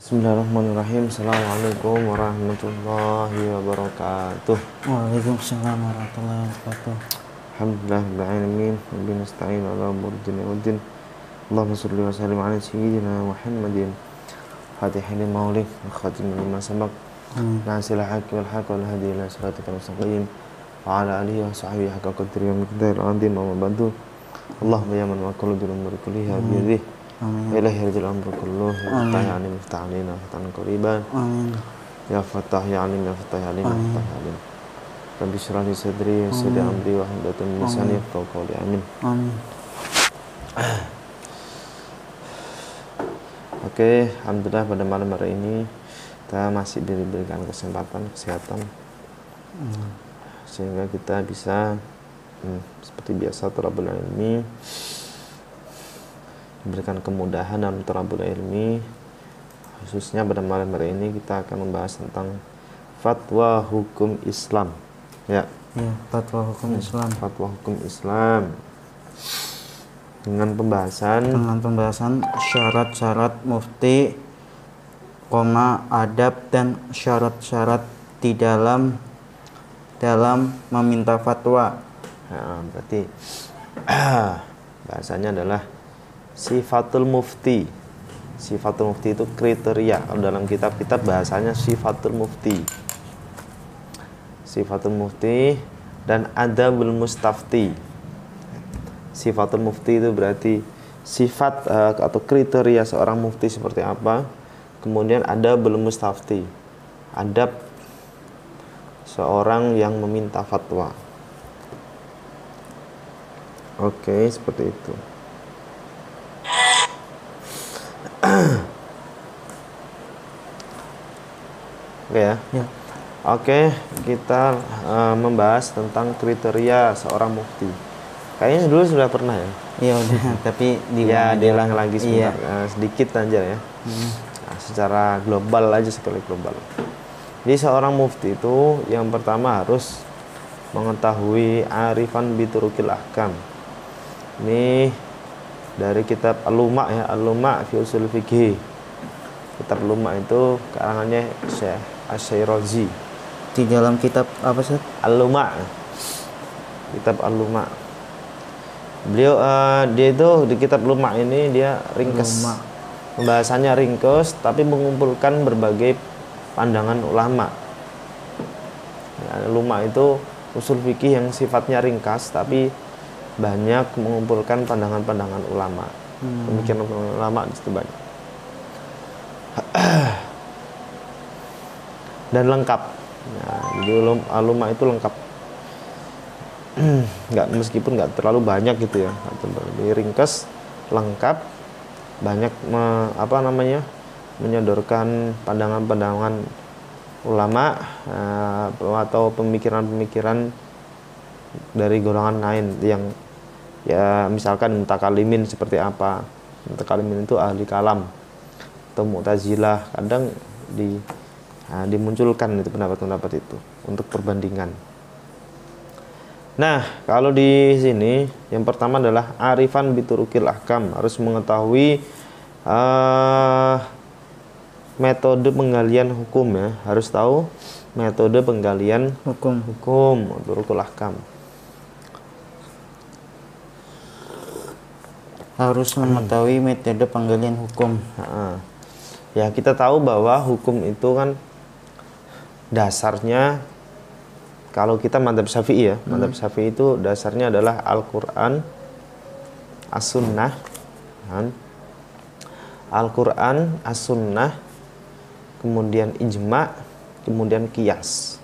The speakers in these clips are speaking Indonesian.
Bismillahirrahmanirrahim. Assalamualaikum warahmatullahi wabarakatuh. Waalaikumsalam warahmatullahi wabarakatuh. Alhamdulillah rabbil alamin. Wa nasta'in ala umuri dunya waddin. Allahumma shalli wa sallim ala sayyidina Muhammadin. Fatihil maulid wa khatim lima sabaq. Nasil haqqi wal haqq wal hadi ila siratal mustaqim. Wa ala alihi wa sahbihi haqqa qadri wa miqdaril azim wa ba'du. Allahumma ya man wa kullu umuri kulliha bi yadihi. Amin. Ilahi rajul amru kulluh. Ya Fatah ya alim iftah alina fatan qariban. Amin. Ya Fatah ya alim ya Fatah ya alim ya Fatah ya alim. Rabbi shrah li sadri yassir li amri wahlul min lisani yafqahu qawli. Amin. Amin. Oke, alhamdulillah pada malam hari ini kita masih diberikan kesempatan kesehatan sehingga kita bisa seperti biasa thalabul ilmi, diberikan kemudahan dalam thalabul ilmi. Khususnya pada malam hari ini kita akan membahas tentang fatwa hukum Islam. Ya, Fatwa hukum Islam. Fatwa hukum Islam dengan pembahasan Syarat-syarat mufti, adab dan syarat-syarat di dalam meminta fatwa. Nah, berarti bahasanya adalah sifatul mufti. Sifatul mufti itu kriteria. Kalau dalam kitab-kitab bahasanya sifatul mufti. Sifatul mufti dan adabul mustafti. Sifatul mufti itu berarti sifat atau kriteria seorang mufti seperti apa. Kemudian adabul mustafti, adab seorang yang meminta fatwa. Oke, seperti itu. Oke ya. Oke, kita membahas tentang kriteria seorang mufti. Kayaknya dulu sudah pernah ya. Iya udah, tapi diulang lagi sebentar, sedikit aja ya. Nah, secara global aja, sekali global. Jadi seorang mufti itu yang pertama harus mengetahui arifan biturukil ahkam. Ini dari kitab Al-Luma' ya, Al-Luma' fi usul fikih. Kitab Al-Luma' itu karangannya Syekh Asy-Syirazi. Di dalam kitab apa sih? Al-Luma'. Kitab Al-Luma'. Beliau dia itu di kitab Al-Luma' ini dia ringkas. Pembahasannya ringkas tapi mengumpulkan berbagai pandangan ulama. Ya, Al-Luma' itu usul fikih yang sifatnya ringkas tapi banyak mengumpulkan pandangan-pandangan ulama. Pemikiran ulama di situ banyak. Dan lengkap. Nah, jadi Al-Luma' itu lengkap. Meskipun nggak terlalu banyak gitu ya, lebih ringkas, lengkap, banyak menyodorkan pandangan-pandangan ulama atau pemikiran-pemikiran dari golongan lain yang ya misalkan mutakalimin seperti apa. Mutakalimin itu ahli kalam atau Mu'tazilah, kadang dimunculkan itu pendapat-pendapat itu untuk perbandingan. Nah, kalau di sini yang pertama adalah arifan biturukil ahkam, harus mengetahui metode penggalian hukum ya, harus tahu metode penggalian hukum turukul ahkam. Harus mengetahui metode penggalian hukum. Ya, kita tahu bahwa hukum itu kan dasarnya, kalau kita madzhab Syafi'i ya, madzhab Syafi'i itu dasarnya adalah Al-Qur'an, As-Sunnah, Al-Qur'an, As-Sunnah, kemudian ijma', kemudian qiyas.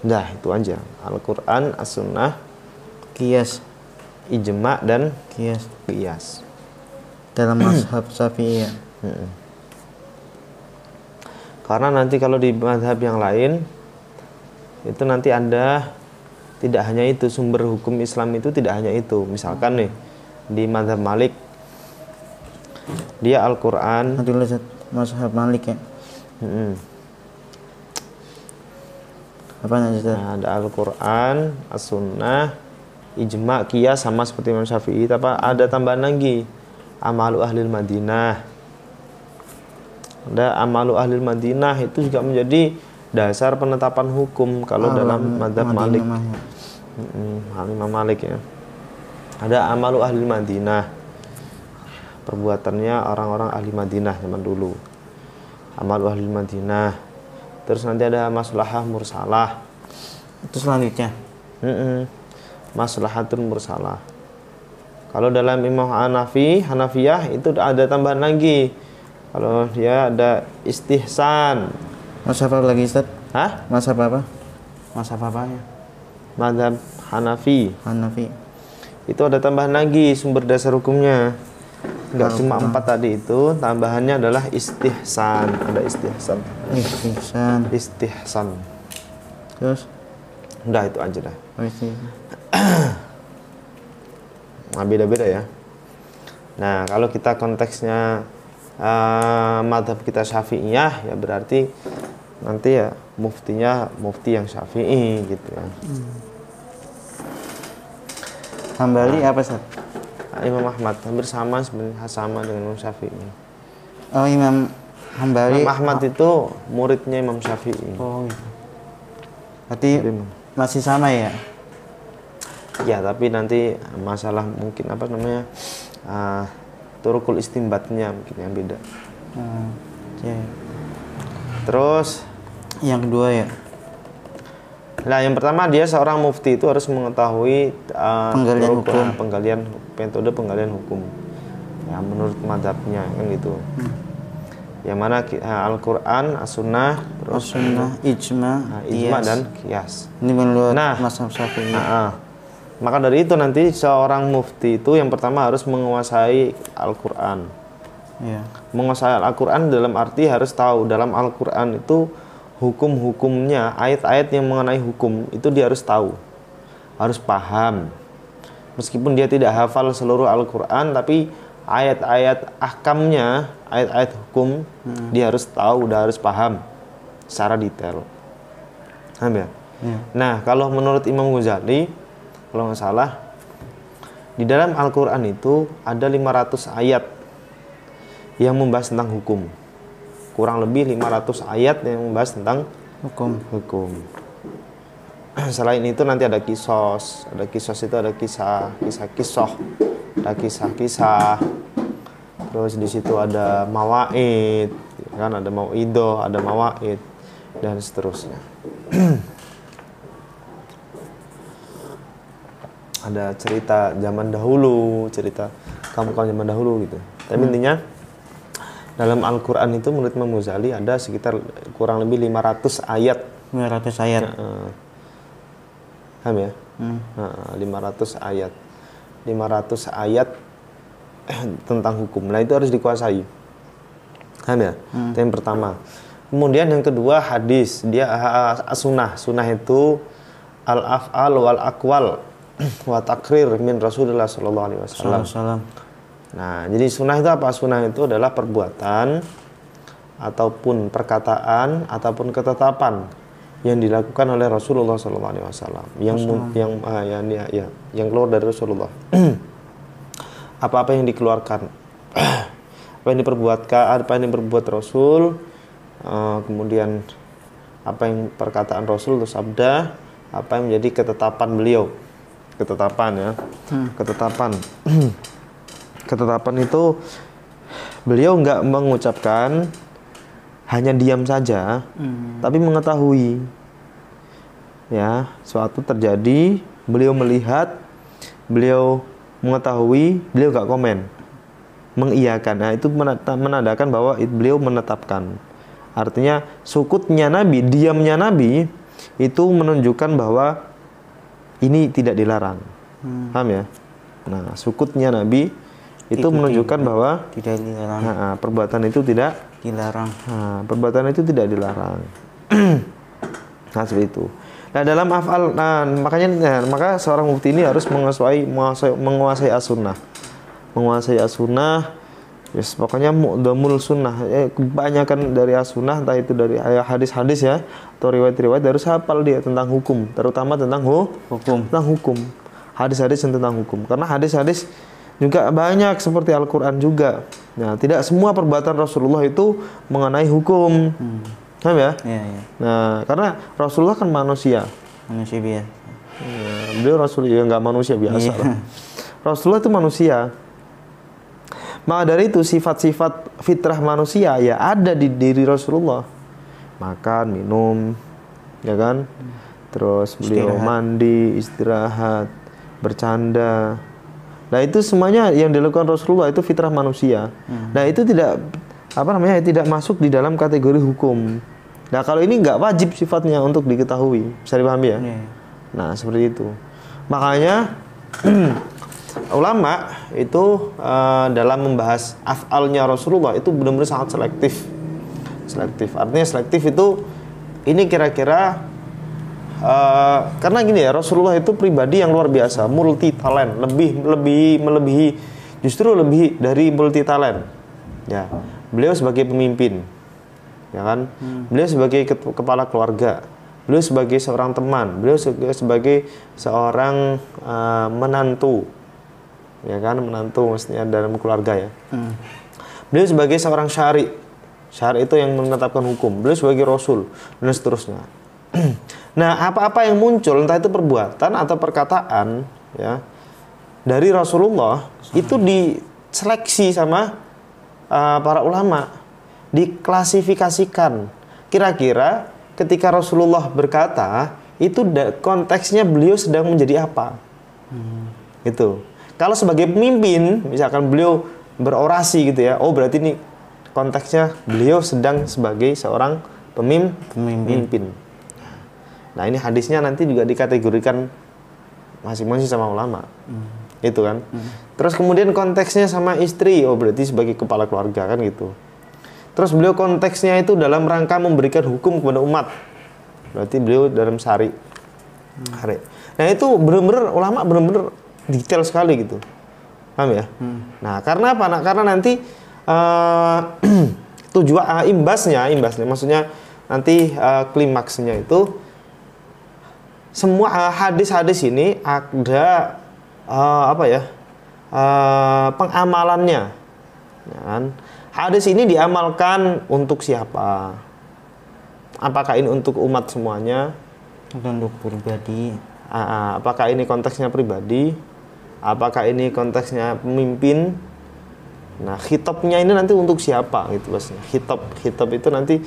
Nah, itu aja. Al-Qur'an, As-Sunnah, Qiyas, ijma' dan qiyas. Dalam mazhab Syafi'i ya. Karena nanti kalau di mazhab yang lain itu nanti Anda tidak hanya itu, sumber hukum Islam itu tidak hanya itu. Misalkan nih di mazhab Malik dia Al-Qur'an, mazhab Malik ya. Apa aja? Ada Al-Qur'an, As-Sunnah, ijma', qiyas, sama seperti Imam Syafi'i. Tapi ada tambahan lagi, amalu ahlil Madinah. Ada amalu ahli Madinah, itu juga menjadi dasar penetapan hukum kalau dalam madzhab Malik. Imam Malik ya. Ada amalu ahli Madinah, perbuatannya orang-orang ahli Madinah zaman dulu. Amalu ahli Madinah. Terus nanti ada maslahah mursalah. Itu selanjutnya. Maslahatun mursalah. Kalau dalam Imam Hanafiyah itu ada tambahan lagi. Kalau dia ada istihsan. Mazhab apa lagi Ustaz? Hah? Mazhab apa? Mazhab apanya? Mazhab Hanafi. Hanafi. Itu ada tambahan lagi sumber dasar hukumnya. Enggak cuma 4 tadi itu, tambahannya adalah istihsan. Ada istihsan. Istihsan. Terus? Udah itu aja dah. Nah, beda-beda ya. Nah, kalau kita konteksnya madhab kita Syafi'iyah, ya berarti nanti ya muftinya mufti yang Syafi'i gitu ya. Hambali apa Ustaz? Imam Ahmad hampir sama sebenarnya, sama dengan Imam Syafi'i. Oh, Imam Hambali. Imam Ahmad itu muridnya Imam Syafi'i. Oh gitu. Berarti masih sama ya? Ya, tapi nanti masalah mungkin apa namanya turukul istimbatnya mungkin yang beda. Okay. Terus yang kedua ya? Nah, yang pertama dia seorang mufti itu harus mengetahui penggalian metode penggalian hukum. Ya, menurut mazhabnya kan gitu. Yang mana Al-Qur'an, As-Sunnah, terus As-Sunnah, ijma dan qiyas. Ini menurut mazhab Syafi'i. Maka dari itu nanti seorang mufti itu yang pertama harus menguasai Al-Qur'an. Ya. Menguasai Al-Qur'an dalam arti harus tahu dalam Al-Qur'an itu hukum-hukumnya, ayat-ayat yang mengenai hukum itu dia harus tahu, harus paham. Meskipun dia tidak hafal seluruh Al-Qur'an, tapi ayat-ayat ahkamnya, ayat-ayat hukum dia harus tahu, udah harus paham secara detail. Paham ya? Nah, kalau menurut Imam Ghazali, kalau nggak salah, di dalam Al-Qur'an itu ada 500 ayat yang membahas tentang hukum. Kurang lebih 500 ayat yang membahas tentang hukum. Selain itu nanti ada kisos. Ada kisos itu ada kisah, ada kisah-kisah. Terus di situ ada mawaid, kan ada mau'idoh, ada mawaid dan seterusnya. Ada cerita zaman dahulu, cerita kaum-kaum zaman dahulu gitu. Tapi intinya dalam Al-Qur'an itu menurut Imam Ghazali ada sekitar kurang lebih 500 ayat. 500 ayat. Paham ya? 500 ayat. 500 ayat tentang hukum. Nah, itu harus dikuasai. Paham ya? Itu yang pertama. Kemudian yang kedua hadis, dia sunnah. Sunnah itu al-af'al wal aqwal wa takrir min Rasulullah sallallahu alaihi wasallam. Nah, jadi sunnah itu apa? Sunnah itu adalah perbuatan ataupun perkataan ataupun ketetapan yang dilakukan oleh Rasulullah sallallahu alaihi wasallam yang keluar dari Rasulullah. Apa-apa yang dikeluarkan, apa yang diperbuatkan, apa yang diperbuat Rasul, kemudian apa yang perkataan Rasul itu sabda, apa yang menjadi ketetapan beliau. Ketetapan ya. Ketetapan itu beliau nggak mengucapkan hanya diam saja, tapi mengetahui ya suatu terjadi, beliau melihat, beliau mengetahui, beliau nggak komen, mengiyakan. Nah, itu menandakan bahwa beliau menetapkan. Artinya sukutnya Nabi, diamnya Nabi itu menunjukkan bahwa ini tidak dilarang. Paham ya? Nah, sukutnya Nabi itu menunjukkan bahwa tidak dilarang. Perbuatan itu tidak dilarang. Perbuatan itu tidak dilarang. Nah, seperti itu. Nah, dalam af'al, maka seorang mufti ini harus menguasai as-sunnah. Menguasai as-sunnah. Yes, pokoknya mu'dhamul sunnah. Kebanyakan dari as-sunnah, entah itu dari hadis-hadis ya, atau riwayat-riwayat, harus hafal dia tentang hukum, terutama tentang hukum. Tentang hukum. Hadis-hadis tentang hukum. Karena hadis-hadis juga banyak seperti Al-Quran juga. Nah, tidak semua perbuatan Rasulullah itu mengenai hukum. Paham ya? Iya, iya. Nah, karena Rasulullah kan manusia. Manusia biasa. Ya, beliau Rasul ya nggak manusia biasa Iya. lah. Rasulullah itu manusia. Maka dari itu sifat-sifat fitrah manusia ya ada di diri Rasulullah. Makan, minum, ya kan? Terus beliau mandi, istirahat, bercanda. Nah, itu semuanya yang dilakukan Rasulullah itu fitrah manusia. Nah, itu tidak tidak masuk di dalam kategori hukum. Nah, kalau ini nggak wajib sifatnya untuk diketahui. Bisa dipahami ya? Iya. Nah, seperti itu. Makanya ulama itu dalam membahas af'alnya Rasulullah itu benar-benar sangat selektif. Artinya selektif itu ini kira-kira karena gini ya, Rasulullah itu pribadi yang luar biasa, multi talent, melebihi justru lebih dari multi talent. Ya, beliau sebagai pemimpin, ya kan? Beliau sebagai kepala keluarga. Beliau sebagai seorang teman, beliau sebagai seorang menantu, ya kan, menantu maksudnya dalam keluarga ya. Beliau sebagai seorang syari itu yang menetapkan hukum. Beliau sebagai rasul dan seterusnya. Nah, apa-apa yang muncul entah itu perbuatan atau perkataan ya dari Rasulullah itu diseleksi sama para ulama, diklasifikasikan. Kira-kira ketika Rasulullah berkata, itu konteksnya beliau sedang menjadi apa? Itu. Kalau sebagai pemimpin, misalkan beliau berorasi gitu ya, oh berarti ini konteksnya beliau sedang sebagai seorang pemimpin. Nah, ini hadisnya nanti juga dikategorikan masing-masing sama ulama. Itu kan. Terus kemudian konteksnya sama istri, oh berarti sebagai kepala keluarga kan gitu. Terus beliau konteksnya itu dalam rangka memberikan hukum kepada umat. Berarti beliau dalam syari. Nah, itu benar-benar ulama benar-benar detail sekali gitu. Paham ya? Nah, karena apa? Nah, karena nanti tujuan imbasnya maksudnya nanti klimaksnya itu semua hadis-hadis ini ada pengamalannya. Ya kan? Hadis ini diamalkan untuk siapa? Apakah ini untuk umat semuanya? Untuk pribadi. Apakah ini konteksnya pribadi? Apakah ini konteksnya pemimpin? Nah, khitabnya ini nanti untuk siapa gitu maksudnya. Khitab itu nanti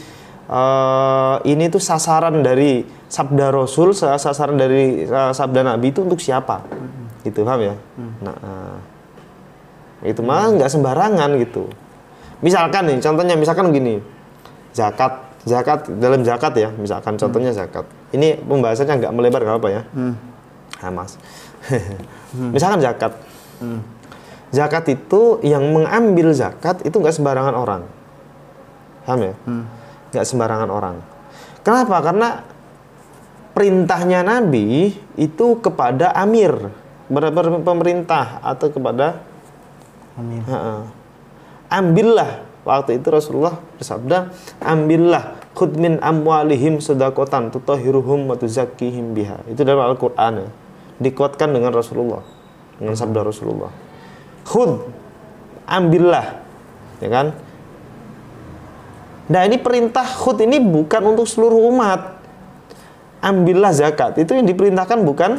ini tuh sasaran dari sabda Rasul, sasaran dari sabda Nabi itu untuk siapa? Gitu, paham ya? Nah, itu mah nggak sembarangan gitu. Misalkan nih, contohnya misalkan gini, zakat dalam zakat ya, misalkan contohnya zakat. Ini pembahasannya nggak melebar nggak apa ya? Nah, Mas, misalkan zakat. Zakat itu yang mengambil zakat itu nggak sembarangan orang, paham ya? Nggak sembarangan orang. Kenapa? Karena perintahnya Nabi itu kepada amir, kepada pemerintah atau kepada Amir. Ambillah, waktu itu Rasulullah bersabda, ambillah khudh min amwalihim shadaqatan tutahhiruhum wa tuzakkihim biha. Itu dalam Al-Qur'an ya. Dikuatkan dengan Rasulullah, dengan sabda Rasulullah. Khudh, ambillah, ya kan? Nah, ini perintah khudh ini bukan untuk seluruh umat. Ambillah zakat. Itu yang diperintahkan bukan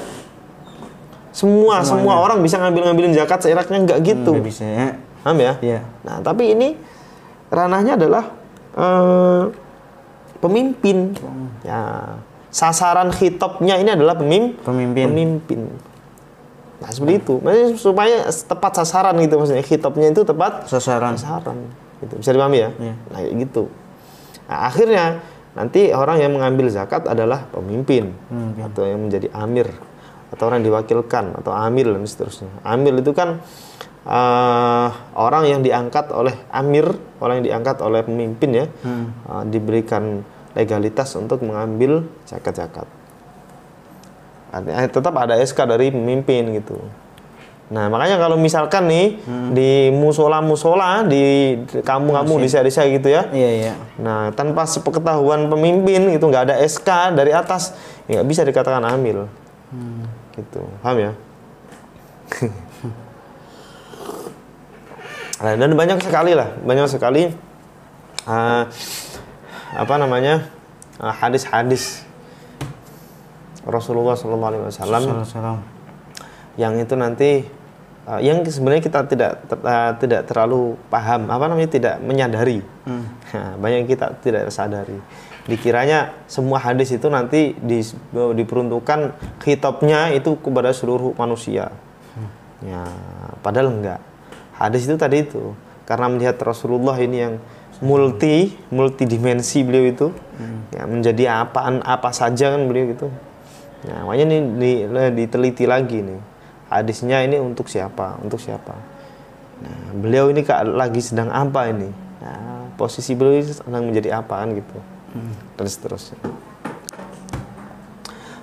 semua orang bisa ngambilin zakat seenaknya, enggak gitu. Nggak bisa ya. Paham ya? Iya. Nah, tapi ini ranahnya adalah pemimpin. Ya, sasaran khitabnya ini adalah pemimpin. Nah, seperti itu. Maksudnya supaya tepat sasaran gitu maksudnya. Khitabnya itu tepat sasaran. Gitu. Bisa dipahami ya? Iya. Nah, kayak gitu. Nah, akhirnya nanti orang yang mengambil zakat adalah pemimpin atau yang menjadi amir atau orang yang diwakilkan atau amil dan seterusnya. Amil itu kan orang yang diangkat oleh amir, orang yang diangkat oleh pemimpin ya, diberikan legalitas untuk mengambil zakat. Artinya tetap ada SK dari pemimpin gitu. Nah, makanya kalau misalkan nih di musola di kampung-kampung, desa-desa gitu ya. Iya. Nah, tanpa sepengetahuan pemimpin itu nggak ada SK dari atas, ya nggak bisa dikatakan amil. Gitu, paham ya? Dan banyak sekali hadis-hadis Rasulullah SAW yang itu nanti yang sebenarnya kita tidak terlalu paham, tidak menyadari. Nah, banyak yang kita tidak sadari. Dikiranya semua hadis itu nanti diperuntukkan khitabnya itu kepada seluruh manusia. Ya, padahal enggak. Hadis itu tadi itu karena melihat Rasulullah ini yang multidimensi beliau itu, ya, menjadi apa saja kan beliau gitu. Nah, makanya ini diteliti lagi nih. Hadisnya ini untuk siapa? Nah, beliau ini lagi sedang apa ini? Nah, posisi beliau sedang menjadi apaan gitu. Dan seterusnya.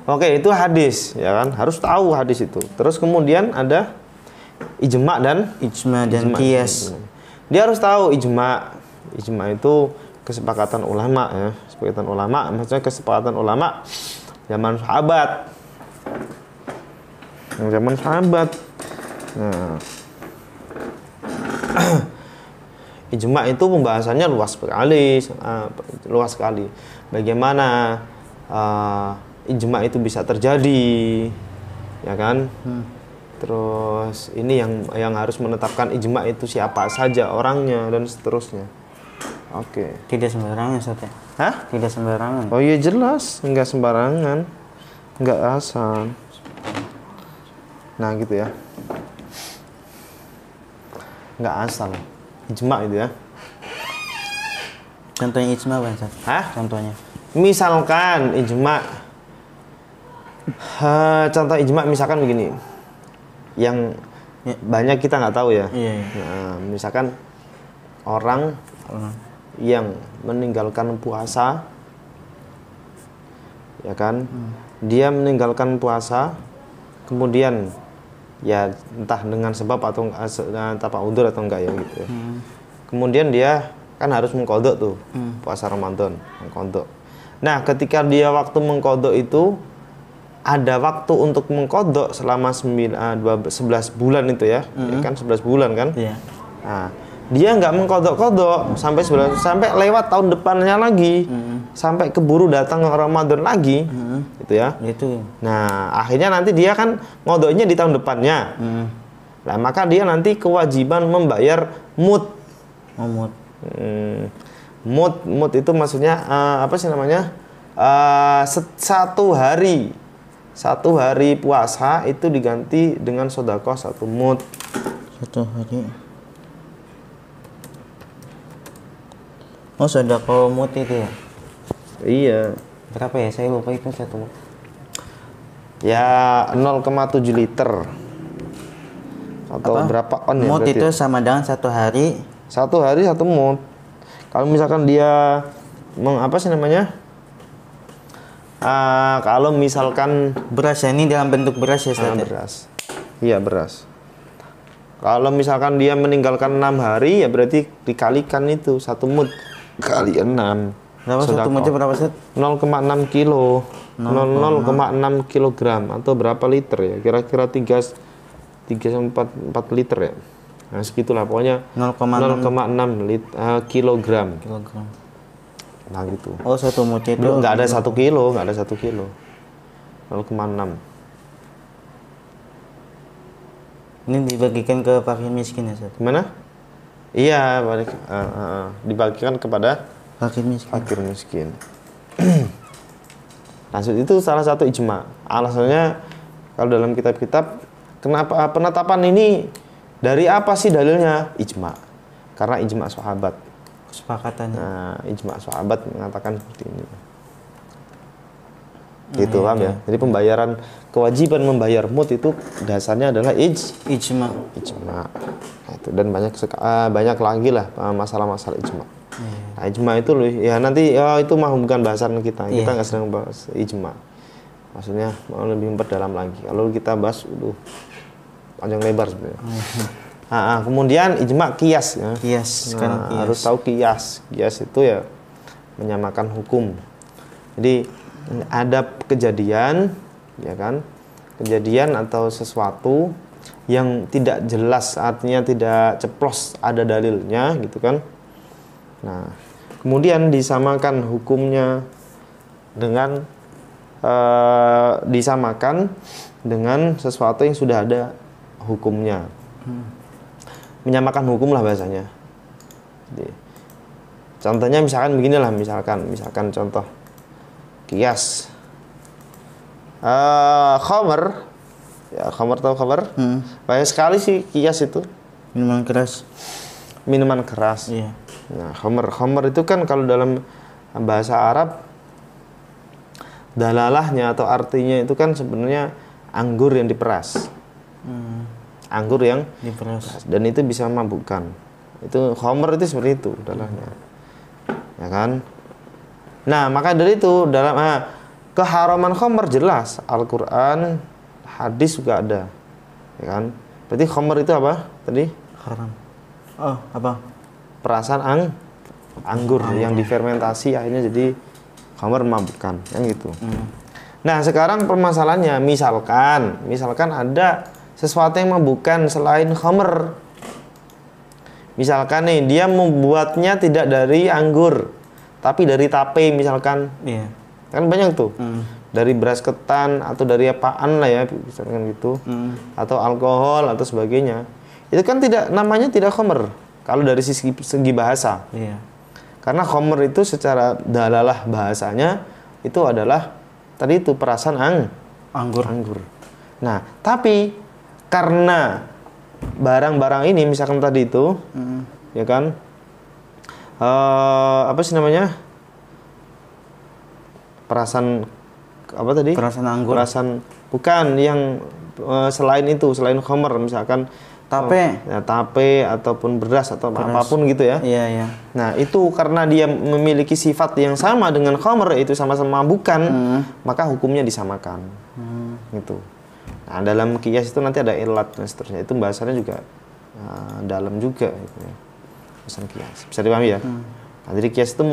Oke, itu hadis, ya kan? Harus tahu hadis itu. Terus kemudian ada ijma dan qiyas. Dia harus tahu ijma. Ijma itu kesepakatan ulama, ya. Maksudnya kesepakatan ulama zaman sahabat. Nah, ijma itu pembahasannya luas sekali. Bagaimana ijma itu bisa terjadi, ya kan? Terus ini yang harus menetapkan ijma itu siapa saja orangnya dan seterusnya. Oke. Tidak sembarangan, Ustaz ya? Hah? Tidak sembarangan. Oh iya jelas, enggak sembarangan. Enggak asal. Nah gitu ya. Enggak asal. Ijma itu ya. Contohnya ijma apa, Ustaz? Hah? Contohnya. Misalkan ijma. Contoh ijma misalkan begini. Yang banyak kita nggak tahu ya. Iya. Nah, misalkan orang yang meninggalkan puasa, ya kan? Dia meninggalkan puasa, kemudian ya entah dengan sebab atau tanpa udzur atau enggak ya gitu ya. Kemudian dia kan harus mengqadha tuh puasa Ramadan, mengqadha. Nah, ketika dia waktu mengqadha itu ada waktu untuk mengqadha selama 11 bulan itu ya. Ya kan 11 bulan kan? Iya. Nah, dia nggak mengqadha sampai lewat tahun depannya lagi. Sampai keburu datang Ramadan lagi. Gitu ya. Itu. Nah, akhirnya nanti dia kan ngodoknya di tahun depannya. Nah, maka dia nanti kewajiban membayar mud. Mud itu maksudnya apa sih namanya? Satu hari puasa itu diganti dengan sedekah 1 mud. 1 hari. Oh, sedekah mud itu ya? Iya. Berapa ya? Saya lupa itu 1 mud. Ya 0,7 liter. Atau berapa on ya? Mud itu sama dengan 1 hari. 1 hari 1 mud. Kalau misalkan dia kalau misalkan beras ya, ini dalam bentuk beras ya, Ustaz? Beras. Iya, beras. Kalau misalkan dia meninggalkan 6 hari ya berarti dikalikan itu 1 mud kali 6. Berapa 1 mudnya berapa, Ustaz? 0,6 kilo. 0,6 kilogram atau berapa liter ya? Kira-kira 3 sampai 4 liter ya. Nah, segitulah pokoknya 0,6 kilogram. Nah, gitu. Oh, 1 mud itu enggak ada 1 kilo, 0,6. Ini dibagikan ke fakir miskin ya, Ustaz? Gimana? Iya, dibagikan kepada fakir miskin. Maksud itu salah satu ijma. Alasannya kalau dalam kitab-kitab, kenapa penetapan ini dari apa sih dalilnya? Ijma. Karena ijma sahabat. Kesepakatannya. Nah, ijma sahabat mengatakan seperti ini. Gitu, paham ya? Jadi kewajiban membayar mud itu dasarnya adalah ijma. Nah, itu dan banyak lagi lah masalah-masalah ijma. Nah, ijma itu ya nanti itu mah bukan bahasan kita. Kita nggak sedang bahas ijma. Maksudnya mau lebih memperdalam lagi. Kalau kita bahas panjang lebar sebenarnya. Kemudian ijma qiyas ya. Qiyas. Harus tahu qiyas. Qiyas itu ya menyamakan hukum. Jadi ada kejadian, ya kan? Kejadian atau sesuatu yang tidak jelas, artinya tidak ceplos ada dalilnya gitu kan. Nah, kemudian disamakan hukumnya dengan disamakan dengan sesuatu yang sudah ada hukumnya. Menyamakan hukum lah bahasanya. Jadi, contohnya misalkan beginilah, misalkan contoh kias. Khamr, ya khamr tahu khamr? Banyak sekali sih kias itu. Minuman keras. Minuman keras. Iya. Nah, khamr itu kan kalau dalam bahasa Arab dalalahnya atau artinya itu kan sebenarnya anggur yang diperas. Anggur yang Diperas. dan itu bisa memabukkan. Itu khamr itu seperti itu dalalahnya. Ya kan? Nah, maka dari itu dalam keharaman khamr jelas Al-Qur'an, hadis juga ada. Ya kan? Berarti khamr itu apa? Tadi Haram. Oh, apa? perasan anggur yang difermentasi akhirnya jadi khamr memabukkan, kan gitu. Nah, sekarang permasalahannya misalkan ada sesuatu yang memabukkan selain khamr. Misalkan nih dia membuatnya tidak dari anggur, tapi dari tape misalkan. Iya. Kan banyak tuh. Dari beras ketan atau dari apaan lah ya, misalkan gitu. Atau alkohol atau sebagainya. Itu kan namanya tidak khamr kalau dari segi bahasa. Iya. Karena khamr itu secara dalalah bahasanya itu adalah tadi itu perasan anggur. Nah, tapi karena barang-barang ini misalkan tadi itu ya kan apa sih namanya? Perasan apa tadi? Perasan anggur. Perasan bukan yang selain itu, selain khamr misalkan Tape. ya, tape ataupun beras atau apapun gitu ya. Iya, iya. Nah, itu karena dia memiliki sifat yang sama dengan khamr, itu sama-sama mabukan, maka hukumnya disamakan. Gitu. Nah, dalam qiyas itu nanti ada ilat dan seterusnya. Itu bahasannya juga dalam juga gitu ya. Bahasan qiyas. Bisa dipahami ya? Nah, jadi qiyas itu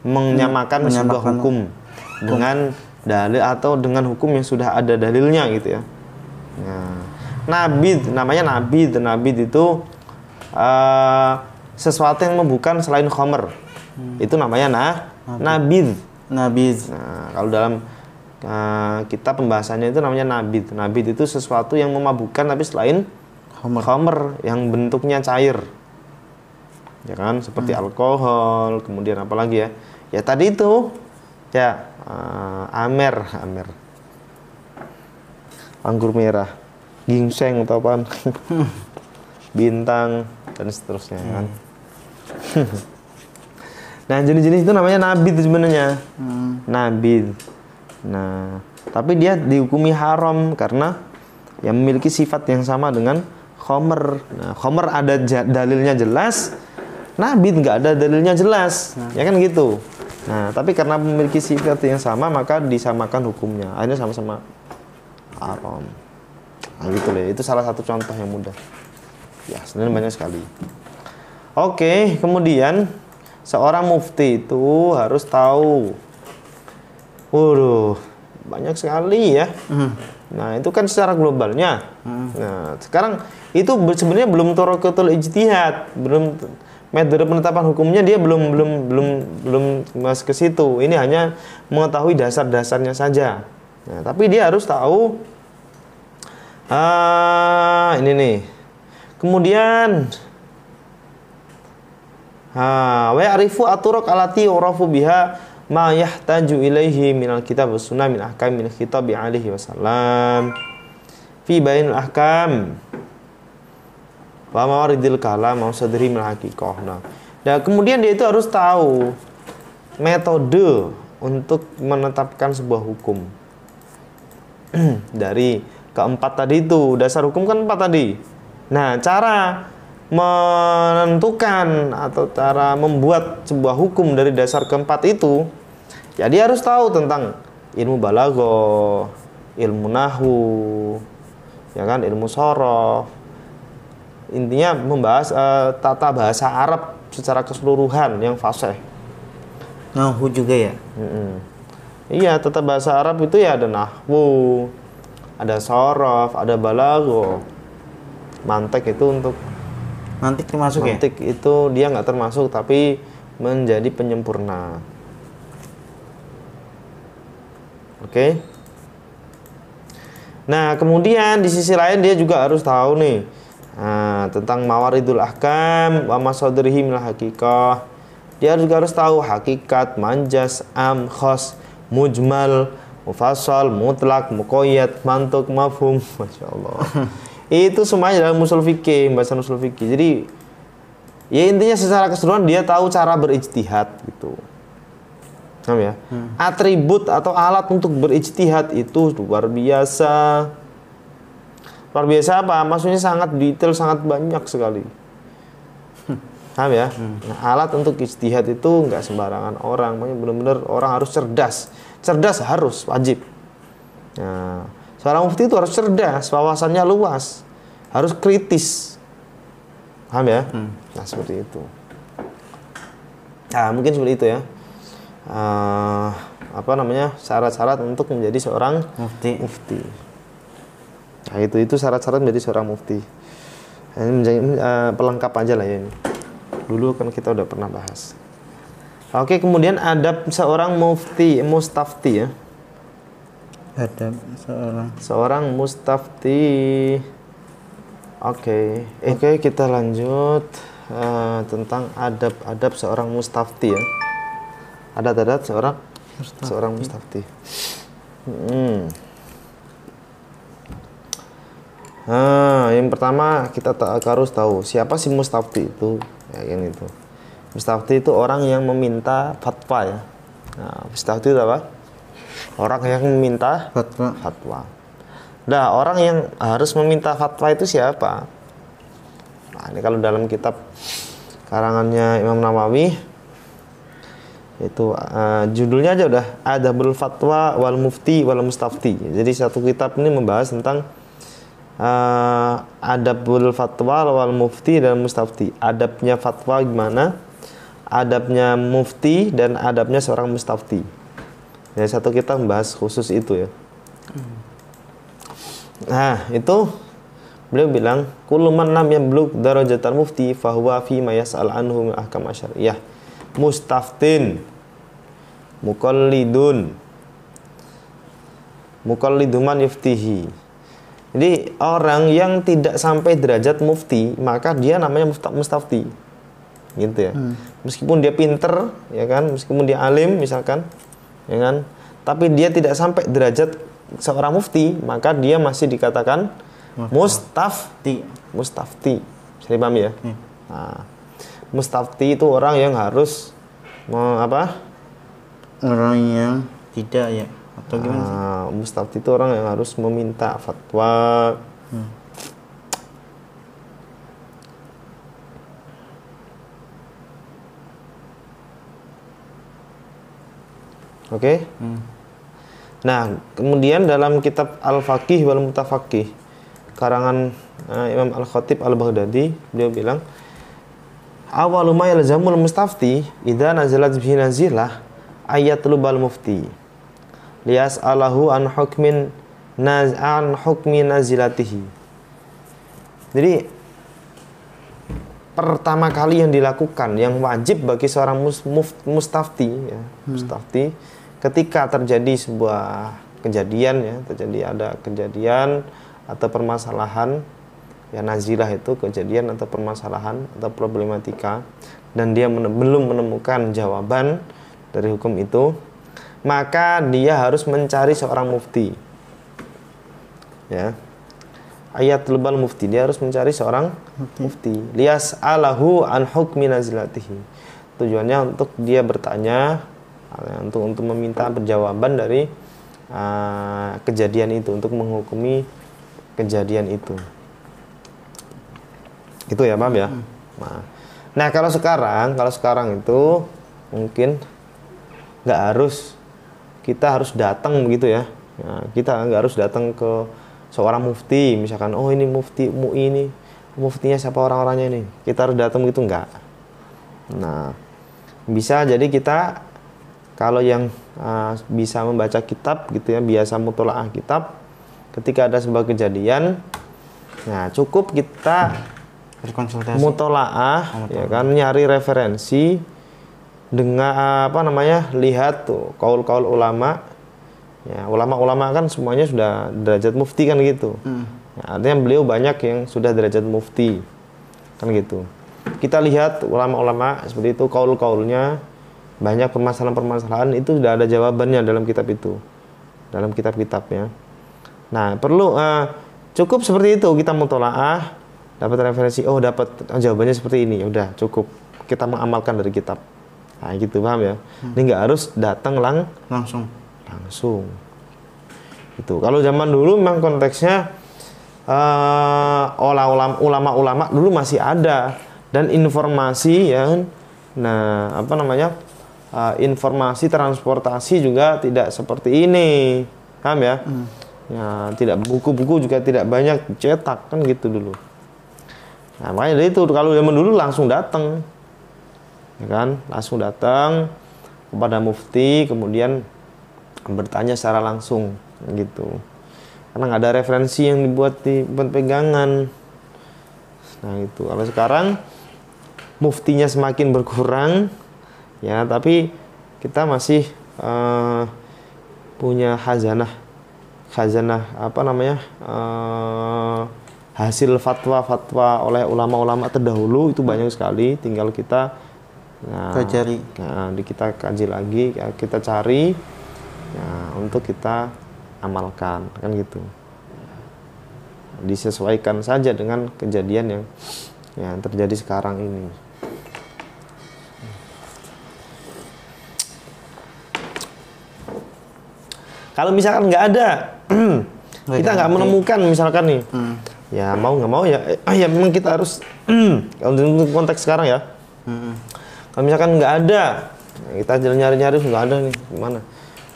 menyamakan sebuah hukum dengan dalil atau dengan hukum yang sudah ada dalilnya gitu ya. Nah, namanya nabid itu sesuatu yang membukan selain khamr. Itu namanya nabid. Nah, kalau dalam kitab pembahasannya itu namanya nabid. Nabid itu sesuatu yang memabukkan tapi selain khamr yang bentuknya cair. Ya kan, seperti alkohol, kemudian apa lagi ya? Ya tadi itu ya amer. Anggur merah. Ginseng atau apaan, bintang dan seterusnya kan. Nah, jenis-jenis itu namanya nabid sebenarnya. Nabid. Nah, tapi dia dihukumi haram karena yang memiliki sifat yang sama dengan khamr. Nah, khamr ada dalilnya jelas, nabid nggak ada dalilnya jelas, ya kan gitu. Nah, tapi karena memiliki sifat yang sama maka disamakan hukumnya. Akhirnya sama-sama haram. Nah, gitu loh. Itu salah satu contoh yang mudah. Ya, sebenarnya banyak sekali. Oke, kemudian seorang mufti itu harus tahu. Waduh, banyak sekali ya. Nah, itu kan secara globalnya. Nah, sekarang itu sebenarnya belum thoroqatul ijtihad, belum metode penetapan hukumnya dia belum masuk ke situ. Ini hanya mengetahui dasar-dasarnya saja. Nah, tapi dia harus tahu ini nih. Kemudian wa ya'rifu aturuq allati yurafu biha ma yahtaju ilaihi minal kitab was sunnah min ahkamil khitab alaihi wasallam fi bainil ahkam wa mawaridil kalam wa sadri min haqiqah. Nah, kemudian dia itu harus tahu metode untuk menetapkan sebuah hukum. Dari keempat tadi itu, dasar hukum kan 4 tadi. Nah, cara menentukan atau cara membuat sebuah hukum dari dasar keempat itu, ya dia harus tahu tentang ilmu balaghah, ilmu nahwu, ya kan, ilmu shorof. Intinya membahas tata bahasa Arab secara keseluruhan yang fasih. Nahwu juga ya? Iya, tata bahasa Arab itu ya ada nahwu, ada sorof, ada balago. Mantek itu untuk Mantik termasuk ya? mantik itu dia nggak termasuk tapi menjadi penyempurna. Oke. Nah, kemudian di sisi lain dia juga harus tahu nih tentang mawaridul ahkam wa masadrihi minal haqiqah. Dia juga harus tahu hakikat, manjas, am, khos, mujmal, mufassal, mutlak, muqayyad, mantuk, mafhum. Masya Allah. Itu semuanya dalam usul fikih, pembahasan usul fikih. Jadi ya intinya secara keseluruhan dia tahu cara berijtihad gitu. Paham ya? Atribut atau alat untuk berijtihad itu luar biasa. Luar biasa apa? Maksudnya sangat detail, sangat banyak sekali. Paham ya? Nah, alat untuk ijtihad itu nggak sembarangan orang. Makanya benar-benar orang harus cerdas. Cerdas harus, wajib. Nah, seorang mufti itu harus cerdas, wawasannya luas, harus kritis. Paham ya? Nah, seperti itu. Nah, mungkin seperti itu ya. Apa namanya? Syarat-syarat untuk menjadi seorang mufti. Nah, itu syarat-syarat menjadi seorang mufti. Nah, ini menjadi, pelengkap aja lah ya ini. Dulu kan kita udah pernah bahas. Oke, kemudian adab seorang mustafti ya. Ada Seorang mustafti. Oke, kita lanjut tentang adab-adab seorang mustafti ya. Adab-adab seorang mustafti. Yang pertama kita harus tahu siapa sih mustafti itu. Ya, kan itu. Mustafti itu orang yang meminta fatwa ya. Nah, mustafti itu apa? Orang yang meminta fatwa. Nah, orang yang harus meminta fatwa itu siapa? Nah, ini kalau dalam kitab karangannya Imam Nawawi itu judulnya aja udah Adabul Fatwa wal Mufti wal Mustafti. Jadi satu kitab ini membahas tentang Adabul Fatwa wal Mufti dan Mustafti. Adabnya fatwa gimana? Adabnya mufti dan adabnya seorang mustafti. Jadi satu kita membahas khusus itu ya. Nah, itu beliau bilang kullu man lam yablugh darajatal mufti fahuwa fi ma yas'al anhu min ahkam syar'iyyah mustaftin muqallidun man yuftihi. Jadi orang yang tidak sampai derajat mufti maka dia namanya mustafti. Gitu ya. Meskipun dia pinter ya kan, meskipun dia alim misalkan ya kan, tapi dia tidak sampai derajat seorang mufti, maka dia masih dikatakan mustafti. Bisa dipahami ya? Nah, mustafti itu orang yang harus orang yang tidak ya atau gimana sih? Mustafti itu orang yang harus meminta fatwa. Oke. Nah, kemudian dalam kitab Al-Faqih wal Mutafaqih karangan Imam Al-Khatib Al-Baghdadi, beliau bilang awalu ma yalzamul mustafti idza nazalat bihi nazilah ayatlubal mufti liyas'alahu an hukmi nazilatihi. Jadi pertama kali yang dilakukan, yang wajib bagi seorang mustafti ya, mustafti ketika terjadi sebuah kejadian ya, ada kejadian atau permasalahan ya, nazilah itu kejadian atau permasalahan atau problematika dan dia belum menemukan jawaban dari hukum itu, maka dia harus mencari seorang mufti ya. Ayatul bal mufti, dia harus mencari seorang mufti liyas'alahu an hukmi nazilatihi. Tujuannya untuk dia bertanya, untuk meminta perjawaban dari kejadian itu, untuk menghukumi kejadian itu. Itu ya, paham ya? Nah, kalau sekarang itu mungkin nggak harus, kita harus datang begitu ya. Nah, kita nggak harus datang ke seorang mufti, misalkan oh ini mufti MUI ini, muftinya siapa orang-orangnya ini, kita harus datang begitu, enggak. Nah, bisa jadi kita kalau yang bisa membaca kitab gitu ya, biasa mutolaah kitab, ketika ada sebuah kejadian, nah cukup kita berkonsultasi, mutolaah, ya kan, nyari referensi dengan lihat tuh kaul-kaul ulama. Ya, ulama-ulama kan semuanya sudah derajat mufti kan gitu. Ya, artinya beliau banyak yang sudah derajat mufti kan gitu. Kita lihat ulama-ulama seperti itu, kaul-kaulnya, banyak permasalahan-permasalahan itu sudah ada jawabannya dalam kitab itu, dalam kitab-kitabnya. Nah, perlu cukup seperti itu, kita mutolaah, dapat referensi, oh dapat jawabannya seperti ini, udah cukup kita mengamalkan dari kitab. Nah, gitu, paham ya? Ini nggak harus datang langsung. Itu kalau zaman dulu memang konteksnya ulama-ulama dulu masih ada, dan informasi ya, nah informasi transportasi juga tidak seperti ini, paham ya? Ya, tidak, buku-buku juga tidak banyak cetak kan gitu dulu. Nah, makanya dari itu kalau zaman dulu langsung datang, ya kan, langsung datang kepada mufti, kemudian bertanya secara langsung gitu, karena nggak ada referensi yang dibuat pegangan. Nah itu, kalau sekarang muftinya semakin berkurang ya, tapi kita masih punya khazanah hasil fatwa-fatwa oleh ulama-ulama terdahulu itu banyak sekali, tinggal kita kita kaji lagi, kita cari untuk kita amalkan kan gitu, disesuaikan saja dengan kejadian yang terjadi sekarang ini. Kalau misalkan nggak ada, kita nggak menemukan misalkan nih, ya mau nggak mau ya memang kita harus kalau untuk konteks sekarang ya, kalau misalkan nggak ada, kita jalan nyari-nyari nggak ada nih, gimana?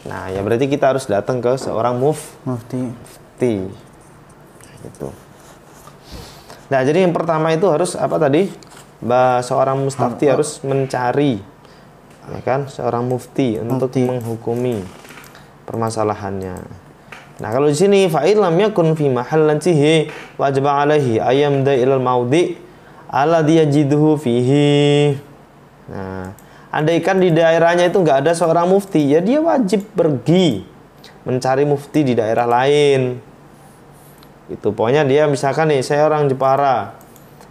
Nah, ya berarti kita harus datang ke seorang mufti. Gitu. Nah, jadi yang pertama itu harus apa tadi? Seorang mustafti harus mencari, ya kan, seorang mufti untuk menghukumi permasalahannya. Nah, kalau di sini fa'il lam yakun fi mahallantihi wajib alaihi ayamda ilal maudi alladhi yajiduhu fihi. Nah, andaikan di daerahnya itu nggak ada seorang mufti, ya dia wajib pergi mencari mufti di daerah lain. Itu pokoknya dia misalkan nih, saya orang Jepara,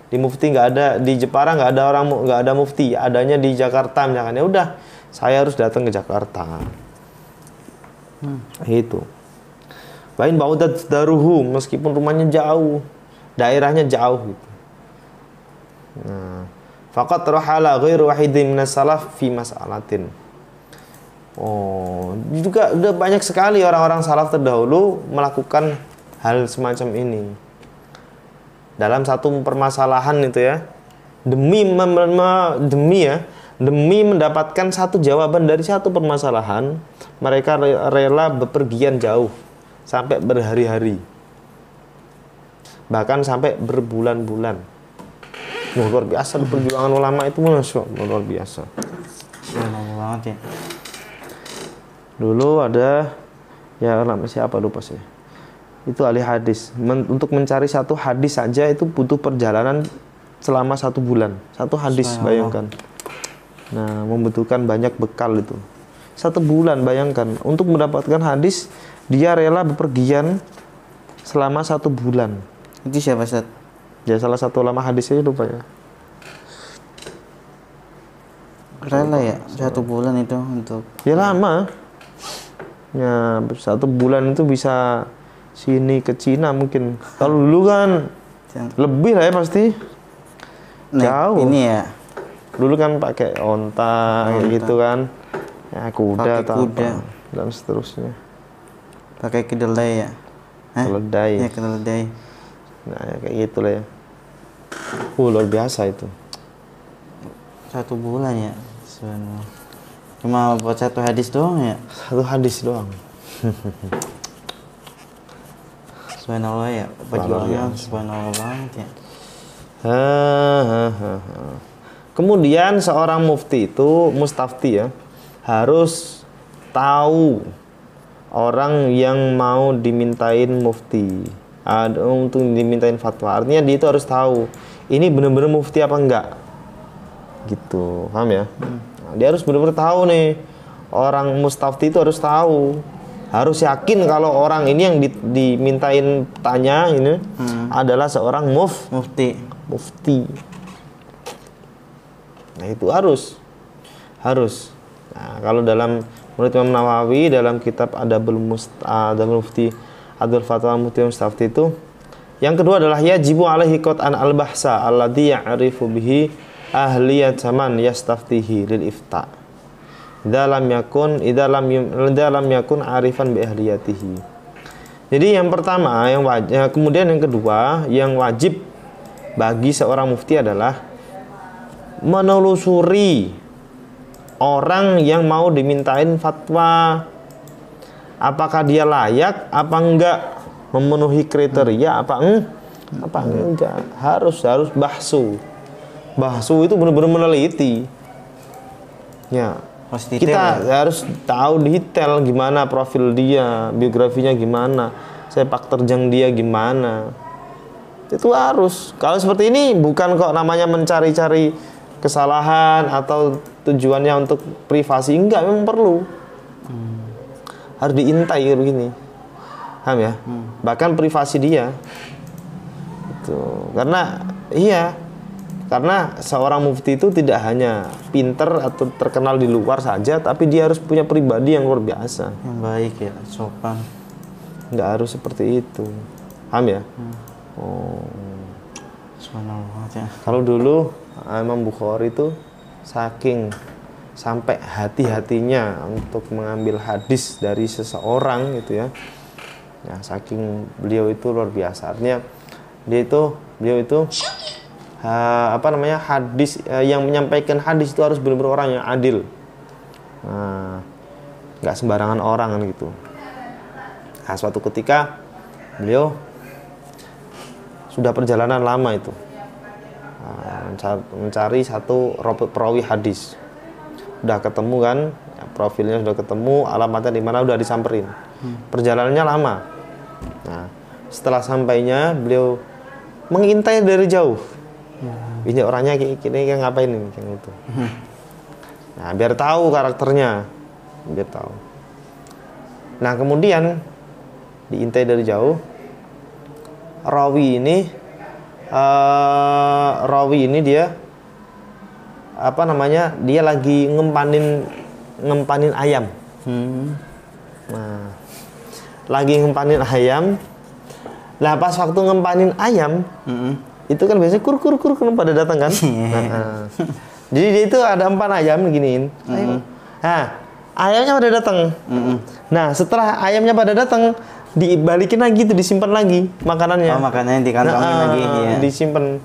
di mufti nggak ada, di Jepara nggak ada mufti, adanya di Jakarta misalkan, ya udah saya harus datang ke Jakarta. Itu. Bain baudat daruhu, meskipun rumahnya jauh, daerahnya jauh gitu. Nah, faqat rahala ghairu wahidin minas salaf fi mas'alatin. Oh, juga udah banyak sekali orang-orang salaf terdahulu melakukan hal semacam ini. Dalam satu permasalahan itu ya, demi mendapatkan satu jawaban dari satu permasalahan, mereka rela bepergian jauh sampai berhari-hari. Bahkan sampai berbulan-bulan. Luar biasa perjuangan ulama itu, Masya Allah, luar biasa. Banget ya. Dulu ada ya ulama siapa lupa sih. Itu ahli hadis. Untuk mencari satu hadis saja itu butuh perjalanan selama 1 bulan. Satu hadis, bayangkan. Nah, membutuhkan banyak bekal itu. 1 bulan, bayangkan. Untuk mendapatkan hadis, dia rela bepergian selama 1 bulan. Itu siapa, Ustaz? Ya salah satu ulama hadisnya lupa ya. Rela ya 1 bulan itu untuk. Ya lama. Ya 1 bulan itu bisa sini ke Cina mungkin. Kalau dulu kan lebih lah ya pasti. Jauh. Ini ya. Dulu kan pakai onta kayak gitu kan. Ya kuda atau kuda dan seterusnya. Pakai kedelai ya. Keledai. Ya keledai. Nah, ya kayak gitulah ya. Luar biasa itu. 1 bulan ya. Cuma buat 1 hadis doang ya? 1 hadis doang. Subhanallah ya. Perjuangan subhanallah banget ya. Kemudian seorang mufti itu, mustafti ya, harus tahu orang yang mau dimintain mufti, untuk dimintain fatwa. Artinya dia itu harus tahu ini benar-benar mufti apa enggak, gitu, paham ya? Nah, dia harus benar-benar tahu nih, orang mustafti itu harus tahu, harus yakin kalau orang ini yang dimintain tanya ini adalah seorang mufti. Nah itu harus. Nah, kalau dalam menurut Imam Nawawi dalam kitab Adabul Mufti Adul Fatwa Mufti Mustafti itu, yang kedua adalah yajibu alaihi qat'an al-bahsa alladhi ya'rifu bihi ahliyat zaman yastaftihi lil ifta. Idza lam yakun arifan bi ahliyatihi. Jadi yang pertama, kemudian yang kedua yang wajib bagi seorang mufti adalah menelusuri orang yang mau dimintain fatwa, apakah dia layak apa enggak, memenuhi kriteria apa enggak. Harus bahsu itu benar-benar meneliti ya. Kita harus tahu detail gimana profil dia, biografinya gimana, sepak terjang dia gimana. Itu harus. Kalau seperti ini bukan kok namanya mencari-cari kesalahan atau tujuannya untuk privasi, enggak, memang perlu. Harus diintai begini. Paham ya? Bahkan privasi dia. Itu. Karena seorang mufti itu tidak hanya pinter atau terkenal di luar saja, tapi dia harus punya pribadi yang luar biasa. Yang baik ya, sopan. Nggak harus seperti itu. Paham ya? Subhanallah ya. Kalau dulu Imam Bukhari itu sampai hati-hatinya untuk mengambil hadis dari seseorang gitu ya. Ya, saking beliau itu luar biasa. Artinya beliau itu hadis yang menyampaikan hadis itu harus benar-benar orang yang adil. Nah, nggak sembarangan orang kan gitu. Nah, suatu ketika beliau sudah perjalanan lama itu mencari satu perawi hadis. Udah ketemu kan, ya, profilnya sudah ketemu, alamatnya di mana udah disamperin. Perjalanannya lama. Nah, setelah sampainya beliau mengintai dari jauh. Ini orangnya kayak ngapain ini kayak gitu. Nah, biar tahu karakternya, biar tahu. Nah, kemudian diintai dari jauh. Rawi ini dia dia lagi ngempanin ayam. Nah, lagi ngempanin ayam. Lah pas waktu ngempanin ayam, itu kan biasanya kur pada datang kan. Jadi dia itu ada 4 ayam giniin. Nah, ayamnya pada datang. Nah, setelah ayamnya pada datang, dibalikin lagi tuh, disimpan lagi makanannya. Makanannya dikantongin lagi ya. Disimpan.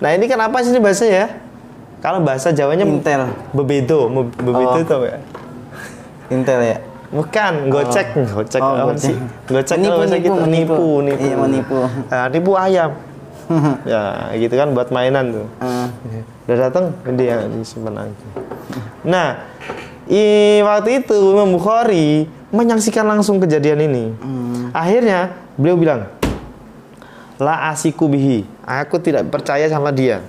Nah, ini kan apa sih ini bahasa ya? Kalau bahasa Jawanya Intel. Bebedo itu ya. Intel ya. Bukan, gocek apa sih? Gocek nipu. Iya, menipu. Nah, nipu ayam. Ya, gitu kan buat mainan tuh. Udah datang, dia disimpan lagi. Nah, waktu itu Imam Bukhari menyaksikan langsung kejadian ini. Akhirnya beliau bilang, la asiku bihi, aku tidak percaya sama dia.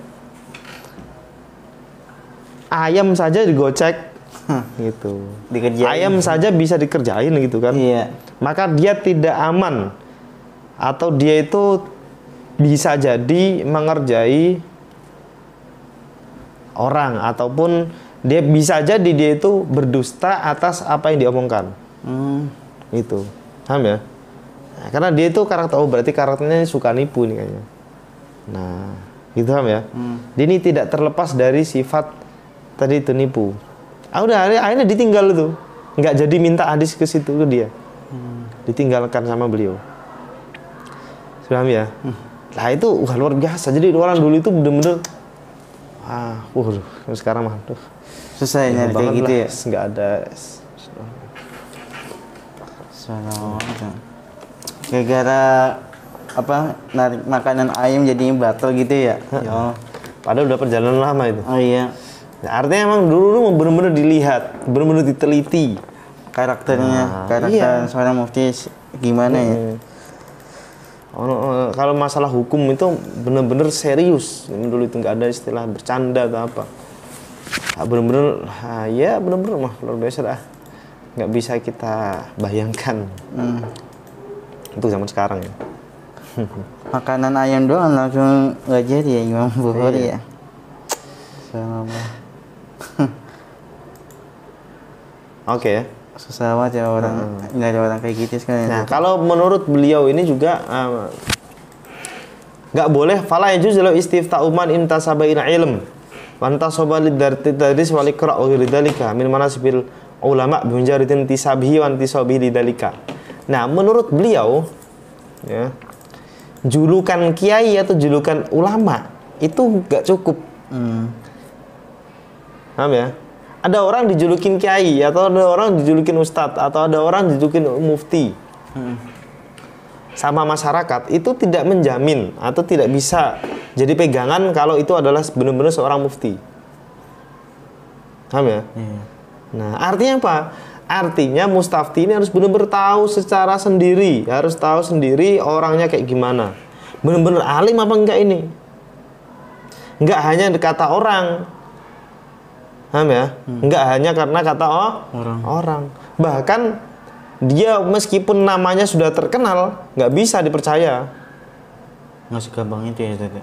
Ayam saja digocek gitu. Ayam saja bisa dikerjain gitu kan. Iya. Maka dia tidak aman, atau dia itu bisa jadi mengerjai orang, ataupun dia bisa jadi dia itu berdusta atas apa yang diomongkan. Itu, paham ya? Nah, karena dia itu berarti karakternya suka nipu nih kayaknya. Nah, gitu, paham ya? Dia ini tidak terlepas dari sifat tadi itu nipu. Udah akhirnya ditinggal itu, nggak jadi minta hadis ke situ ke dia, ditinggalkan sama beliau. Paham ya? Lah itu luar biasa. Jadi orang dulu itu bener-bener sekarang mah susah nyari kayak gitu ya. Nggak ada. Gara-gara narik makanan ayam jadinya batal gitu ya. Ya. Padahal udah perjalanan lama itu. Oh iya. Nah, artinya emang dulu bener-bener dilihat, bener-bener diteliti. karakternya, iya. seorang mufti gimana ya? Kalau masalah hukum itu bener-bener serius. Dulu itu nggak ada istilah bercanda atau apa. Bener-bener, ya bener-bener mah luar biasa dah. Nggak bisa kita bayangkan. Untuk zaman sekarang ya. Makanan ayam doang langsung nggak jadi ya Imam Bukhari ya. Subhanallah. Oke ya. Susah banget ya orang, nggak ada orang kayak gitu sekarang. Nah, kalau menurut beliau ini juga nggak boleh fala yajuz lahu istifta'u man intasaba ila ilm wa intasaba lidardis wal iqra' wa lidzalika min manasibil ulama bi munjaridin tisabihi wa intisabihi lidzalika. Nah, menurut beliau ya, julukan kiai atau julukan ulama itu nggak cukup. Paham ya? Ada orang dijulukin kiai, atau ada orang dijulukin ustadz, atau ada orang dijulukin mufti. Sama masyarakat itu tidak menjamin atau tidak bisa jadi pegangan kalau itu adalah benar-benar seorang mufti. Paham ya? Nah, artinya apa? Artinya mustafti ini harus benar-benar tahu secara sendiri, harus tahu sendiri orangnya kayak gimana. Benar-benar alim apa enggak ini? Enggak hanya kata orang. Paham ya? Enggak hanya karena kata orang. Bahkan dia meskipun namanya sudah terkenal, nggak bisa dipercaya. Masih gampang itu ya tadi.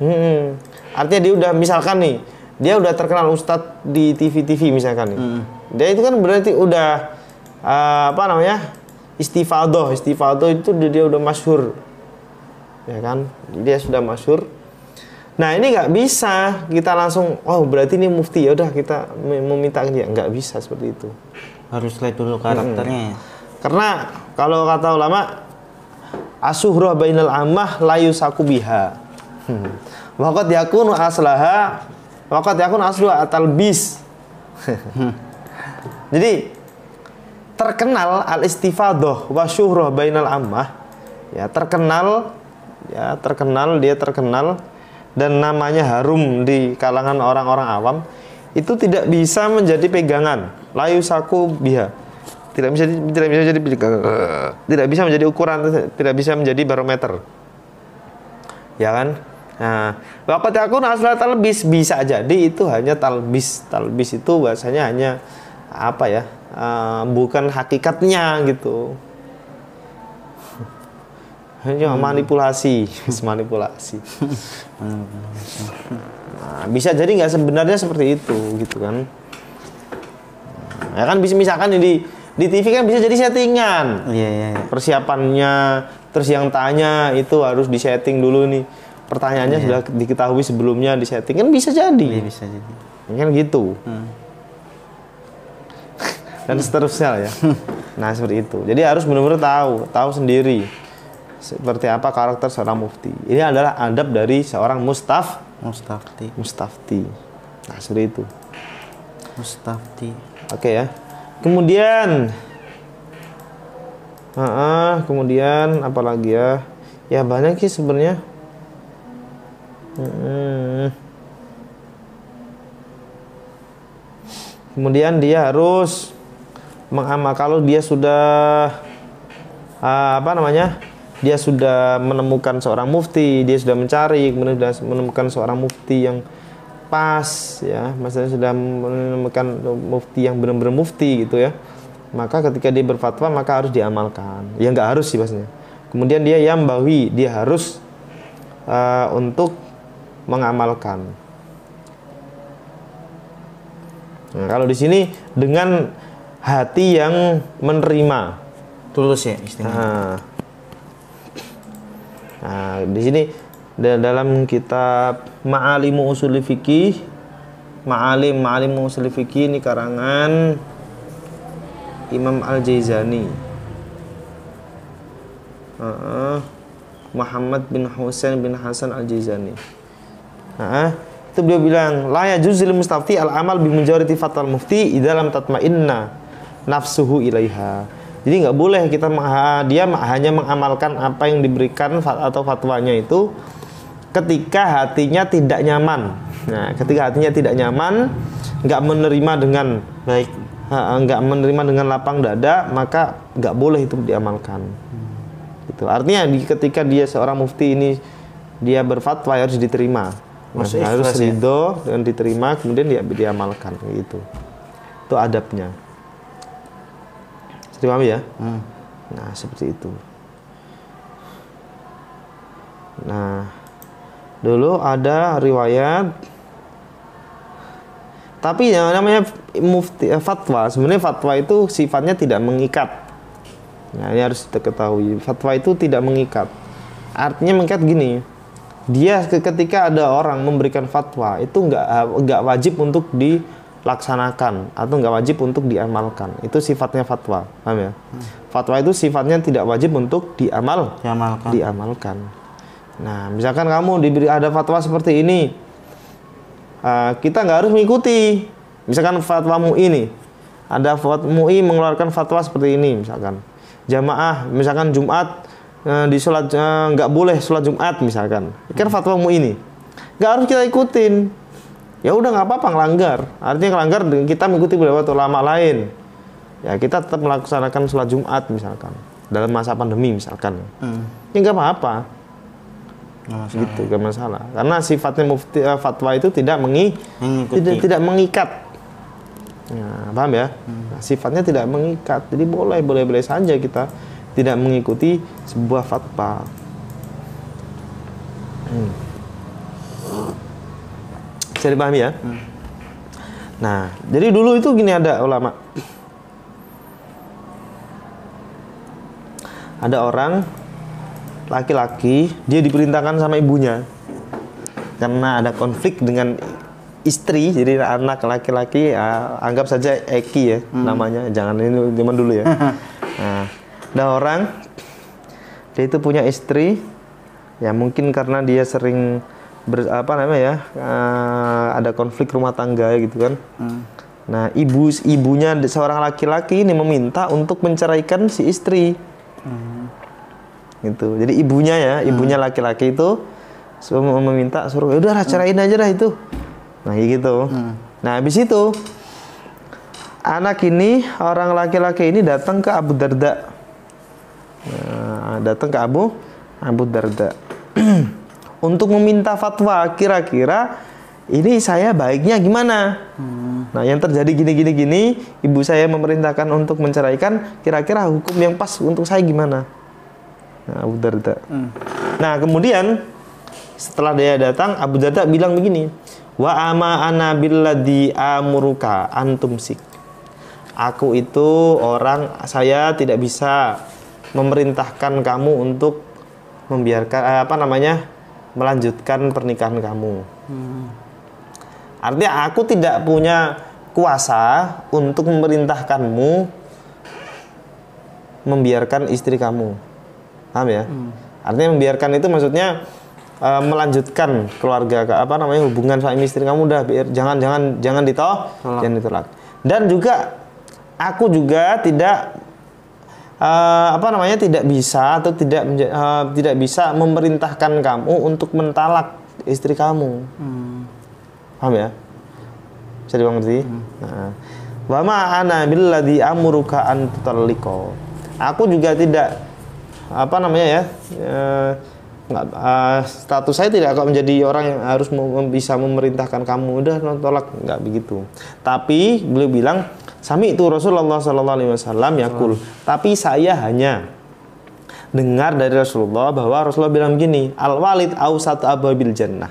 Artinya dia udah, misalkan nih, dia udah terkenal ustadz di TV misalkan nih. Dia itu kan berarti udah istifadoh itu dia udah masyhur. Ya kan? Dia sudah masyhur. Nah, ini nggak bisa kita langsung, oh berarti ini mufti, ya udah kita meminta dia. Nggak bisa seperti itu. Harus lihat dulu karakternya. Karena kalau kata ulama, asuhrah bainal ammah la yusaku biha. Waqad yakunu aslaha, waqad yakunu asluha talbis. Jadi terkenal al-istifadah wa syuhrah bainal ammah, ya terkenal dan namanya harum di kalangan orang-orang awam, itu tidak bisa menjadi pegangan, layu saku biha, tidak bisa jadi pegangan, tidak bisa menjadi ukuran, tidak bisa menjadi barometer, ya kan? Nah, waqat yakun asla talbis, bisa jadi itu hanya talbis itu bahasanya hanya apa ya, bukan hakikatnya gitu. Hanya manipulasi. Nah, bisa jadi nggak sebenarnya seperti itu gitu kan. Ya kan, bisa misalkan di TV kan bisa jadi settingan. Iya. Persiapannya, terus yang tanya itu harus disetting dulu nih. Pertanyaannya sudah diketahui sebelumnya, disetting kan bisa jadi. Iya, bisa jadi. Kan gitu. Dan seterusnya ya. Nah, seperti itu. Jadi harus benar-benar tahu sendiri seperti apa karakter seorang mufti. Ini adalah adab dari seorang mustafti. Nah, seperti itu. Mustafti. Oke ya. Kemudian apa lagi ya? Ya banyak sih sebenarnya. Kemudian dia harus mengamal, kalau dia sudah dia sudah menemukan seorang mufti, dia sudah mencari, kemudian sudah menemukan seorang mufti yang pas, ya, maksudnya sudah menemukan mufti yang benar-benar mufti gitu ya, maka ketika dia berfatwa maka harus diamalkan. Ya nggak harus sih maksudnya. Kemudian dia yambawi, dia harus untuk mengamalkan. Nah, kalau di sini dengan hati yang menerima, tulus ya istilahnya. Nah, di sini dalam kitab Ma'alimu Usuli Fikih, Ma'alimu Usuli Fikih ini karangan Imam Al-Jaizani, Muhammad bin Husain bin Hasan Al-Jaizani. Itu beliau bilang, la yajuzul mustafti al-amal bi mujarrati fatwal mufti idza lam tatma'inna nafsuhu ilaiha. Jadi nggak boleh dia hanya mengamalkan apa yang diberikan atau fatwanya itu ketika hatinya tidak nyaman. Nah, ketika hatinya tidak nyaman, nggak menerima dengan baik, nggak menerima dengan lapang dada, maka nggak boleh itu diamalkan. Itu artinya ketika dia seorang mufti ini dia berfatwa harus diterima, harus ridho dan diterima, kemudian dia diamalkan gitu. Itu adabnya. Paham ya? Nah seperti itu. Nah dulu ada riwayat, tapi yang namanya mufti fatwa, sebenarnya fatwa itu sifatnya tidak mengikat. Nah ini harus kita ketahui, fatwa itu tidak mengikat. Artinya mengikat gini, dia ketika ada orang memberikan fatwa itu nggak wajib untuk dilaksanakan atau nggak wajib untuk diamalkan. Itu sifatnya fatwa, paham ya? Fatwa itu sifatnya tidak wajib untuk diamalkan. Nah, misalkan kamu diberi ada fatwa seperti ini, kita nggak harus mengikuti. Misalkan fatwa MUI ini, ada MUI mengeluarkan fatwa seperti ini, misalkan jamaah, misalkan Jumat di sholat nggak boleh sholat Jumat, misalkan, kan fatwa MUI ini, nggak harus kita ikutin. Ya udah nggak apa-apa ngelanggar. Artinya ngelanggar kita mengikuti pendapat ulama lain. Ya kita tetap melaksanakan sholat Jumat misalkan dalam masa pandemi misalkan. Ya nggak apa-apa. Gitu, gak masalah. Karena sifatnya mufti fatwa itu tidak mengikat. Nah, paham ya? Nah, sifatnya tidak mengikat. Jadi boleh saja kita tidak mengikuti sebuah fatwa. Bisa dipahami ya? Nah, jadi dulu itu gini, ada ulama. Ada orang laki-laki, dia diperintahkan sama ibunya karena ada konflik dengan istri, jadi anak laki-laki, anggap saja Eki ya namanya, jangan ini zaman dulu ya. Nah, ada orang dia itu punya istri, ya mungkin karena dia sering ada konflik rumah tangga gitu kan. Nah, ibunya seorang laki-laki ini meminta untuk menceraikan si istri. Gitu. Jadi ibunya laki-laki itu meminta suruh, udah cerain aja dah itu. Nah gitu. Nah habis itu anak ini, orang laki-laki ini datang ke Abu Darda. Datang ke Abu Darda untuk meminta fatwa, kira-kira ini saya baiknya gimana? Nah yang terjadi gini, ibu saya memerintahkan untuk menceraikan, kira-kira hukum yang pas untuk saya gimana? Nah, Abu Darda. Nah, kemudian setelah dia datang, Abu Darda bilang begini, wa ama ana billadzi amuruka antumsik. Aku itu saya tidak bisa memerintahkan kamu untuk membiarkan melanjutkan pernikahan kamu. Artinya aku tidak punya kuasa untuk memerintahkanmu membiarkan istri kamu. Paham ya? Artinya membiarkan itu maksudnya melanjutkan keluarga hubungan suami istri kamu, udah jangan ditolak. Dan juga aku juga tidak tidak bisa atau tidak bisa memerintahkan kamu untuk mentalak istri kamu. Paham ya? Bisa dimengerti? Nah, wa ma ana billadzi amuruka an tutalliqa. Aku juga tidak status saya tidak akan menjadi orang yang harus bisa memerintahkan kamu udah tolak, nggak begitu. Tapi beliau bilang, sami itu Rasulullah SAW yaqul, tapi saya hanya dengar dari Rasulullah bahwa Rasulullah bilang begini, al walid awsat ababil jannah.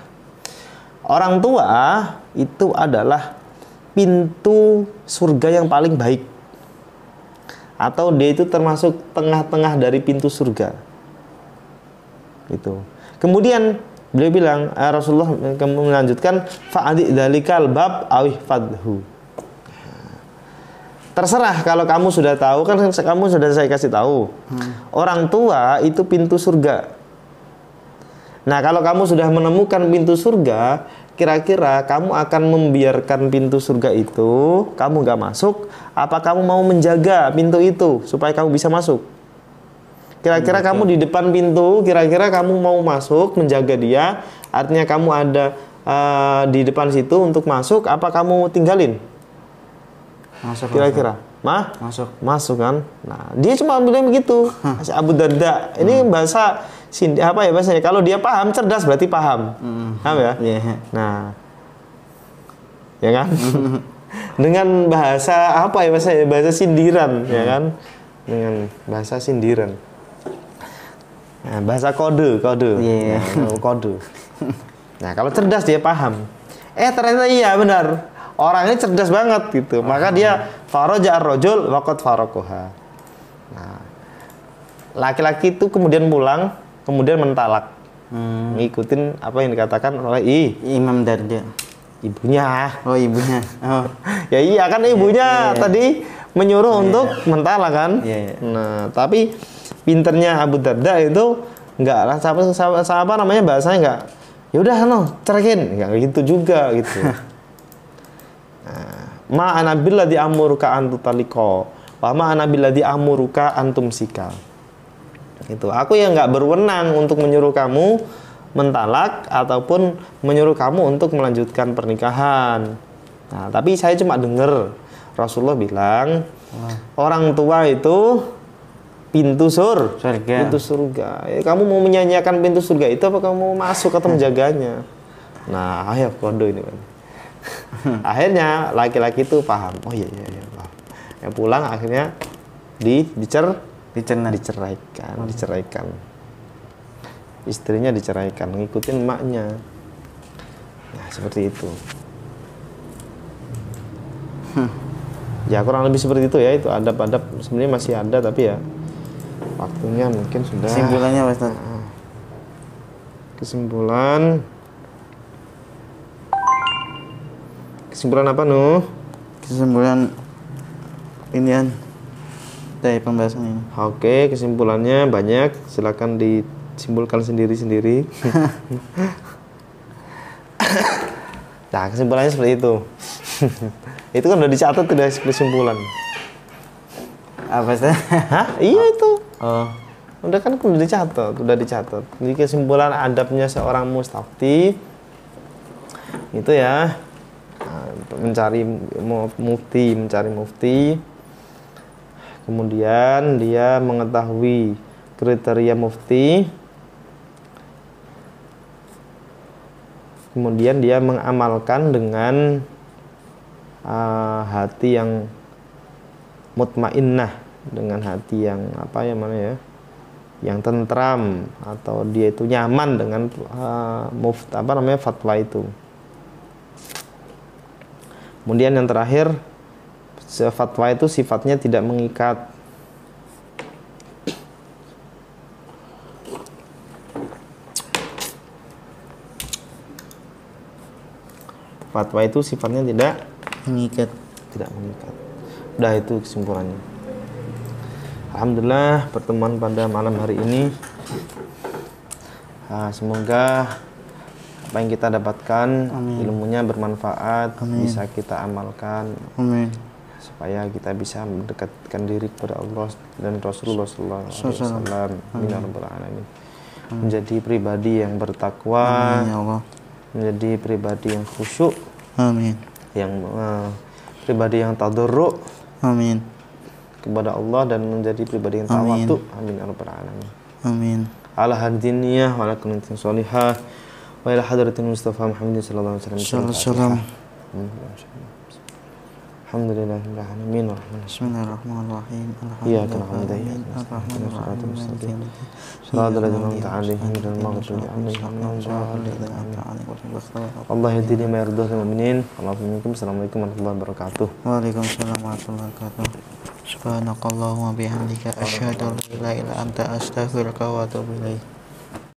Orang tua itu adalah pintu surga yang paling baik, atau dia itu termasuk tengah-tengah dari pintu surga. Itu. Kemudian beliau bilang, Rasulullah melanjutkan, fa'adi dzalikal bab awih fadhu. Terserah kalau kamu sudah tahu, kan kamu sudah saya kasih tahu. Orang tua itu pintu surga. Nah, kalau kamu sudah menemukan pintu surga, kira-kira kamu akan membiarkan pintu surga itu, kamu gak masuk, apa kamu mau menjaga pintu itu supaya kamu bisa masuk? Kira-kira kamu di depan pintu, kira-kira kamu mau masuk, menjaga dia, artinya kamu ada di depan situ untuk masuk, apa kamu tinggalin? Masuk. Kira-kira. Masuk kan. Nah, dia cuma bilang begitu. Si Abu Darda. Ini bahasa apa ya bahasanya? Kalau dia paham, cerdas berarti paham. Paham ya? Yeah. Nah, ya kan? Dengan bahasa apa ya bahasanya? Bahasa sindiran, ya kan? Dengan bahasa sindiran. Nah, bahasa kode. Yeah. Nah, kode. Nah, kalau cerdas dia paham. Ternyata iya benar. Orangnya cerdas banget gitu. Maka dia faraja ar-rajul waqad faraquha. Nah, laki-laki itu kemudian pulang, kemudian mentalak. Ngikutin apa yang dikatakan oleh Imam Darda. Ibunya. Oh, ibunya. Oh. Ya iya kan ibunya tadi menyuruh untuk mentalak kan. Nah, tapi pinternya Abu Darda itu enggak apa namanya bahasanya enggak. Ya udah ceraiin. Enggak gitu juga gitu. Ma ana billadzi amuruka an tutaliko wa ma ana billadzi amuruka antum sika. Itu aku yang nggak berwenang untuk menyuruh kamu mentalak ataupun menyuruh kamu untuk melanjutkan pernikahan. Nah, tapi saya cuma dengar Rasulullah bilang orang tua itu pintu surga. Kamu mau menyanyiakan pintu surga itu apa kamu mau masuk atau menjaganya? Nah, ayo kondo ini kan. Akhirnya laki-laki itu paham. Oh iya paham. Yang pulang akhirnya diceraikan. Istrinya diceraikan, ngikutin emaknya. Nah, seperti itu. Ya kurang lebih seperti itu ya. Itu adab-adab sebenarnya masih ada tapi ya waktunya mungkin sudah. Kesimpulannya Pak Ustaz. Kesimpulan apa Nuh? Kesimpulan inian dari pembahasan ini. Oke, kesimpulannya banyak. Silakan disimpulkan sendiri-sendiri. Nah, kesimpulannya seperti itu. Itu kan udah dicatat tidak kesimpulan. Apa sih? Iya itu. Oh. Udah dicatat. Jadi kesimpulan adabnya seorang mustafti itu ya mencari mufti, kemudian dia mengetahui kriteria mufti, kemudian dia mengamalkan dengan hati yang mutmainnah, dengan hati yang yang tentram atau dia itu nyaman dengan fatwa itu. Kemudian yang terakhir, fatwa itu sifatnya tidak mengikat. Fatwa itu sifatnya tidak mengikat. Udah itu kesimpulannya. Alhamdulillah pertemuan pada malam hari ini semoga apa yang kita dapatkan ilmunya bermanfaat, bisa kita amalkan, supaya kita bisa mendekatkan diri kepada Allah dan Rasulullah SAW, menjadi pribadi yang bertakwa, menjadi pribadi yang khusyuk, yang pribadi yang tadarru' kepada Allah dan menjadi pribadi yang tawadhu. Amin ya rabbal alamin. Ala hadiniyah wa ala kunatin sholihah wa ila hadratin Mustafa Muhammadin sallallahu alaihi wasallam. Alhamdulillahirabbil alamin. Bismillahirrahmanirrahim. Iyyaka na'budu wa iyyaka nasta'in. Shiratal ladzina an'amta 'alaihim ghairil maghdubi 'alaihim waladdallin. Allah yahdini ma yardul mu'minin. Assalamualaikum warahmatullahi wabarakatuh. Waalaikumsalam warahmatullahi wabarakatuh. Subhanakallahumma bihamdika asyhadu an la ilaha illa anta astaghfiruka wa atubu ilaik.